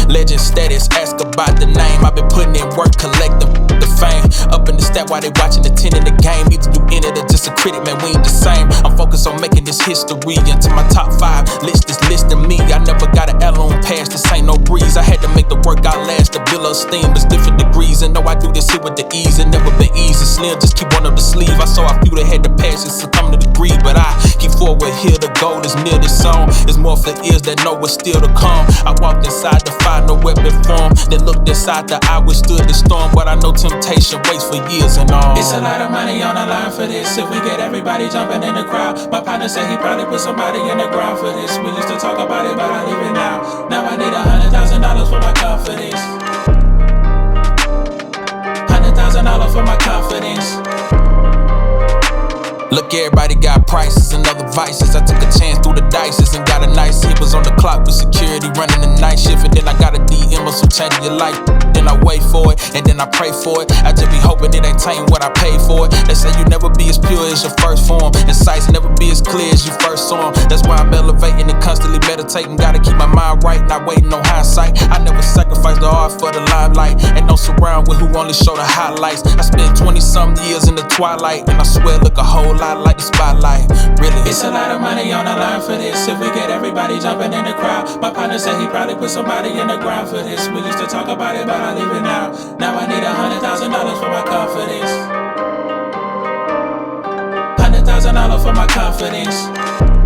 Legend status, ask about the name. I've been putting in work, collecting the fame. Up in the stat while they watching the 10 in the game. Either you in it or just a critic, man, we ain't the same. I'm focused on making this history. Into my top 5 list is listing me. I never got an L on pass, this ain't no breeze. I had to make the work outlast, the bill of steam is different degrees. And know I do this here with the ease, it never been easy. Slim, just keep one up the sleeve. I saw a few that had the passion succumb to the greed, but I keep forward here, the goal is near this song. It's more for ears that know what's still to come. I walked inside to find no weapon form, then looked inside the eye withstood the storm. But I know temptation waits for years and all. It's a lot of money on the line for this. If we get everybody jumping in the crowd, my partner said he probably put somebody in the ground for this. We used to talk about it, but I leave it now. Now I need $100,000 for my confidence. $100,000 for my confidence. Look, everybody got prices and other vices. I took a chance through the dices and got a nice hit. Was on the clock with security running the night shift. And then I got a DM or some change in your life. Then I wait for it, and then I pray for it. I just be hoping it ain't tame what I paid for it. They say you never be as pure as your first form, and sights never be as clear as you first saw them. That's why I'm elevating and constantly meditating. Gotta keep my mind right, not waiting on hindsight. I never sacrifice the art for the limelight. Ain't no surround with who only show the highlights. I spent 20-something years in the twilight, and I swear look a whole lot like the spotlight. Really, it's a lot of money on the line for this. If we get everybody jumping in the crowd, my partner said he probably put somebody in the ground for this. We used to talk about it, but I leave it now. Now I need $100,000 for my confidence. $100,000 for my confidence.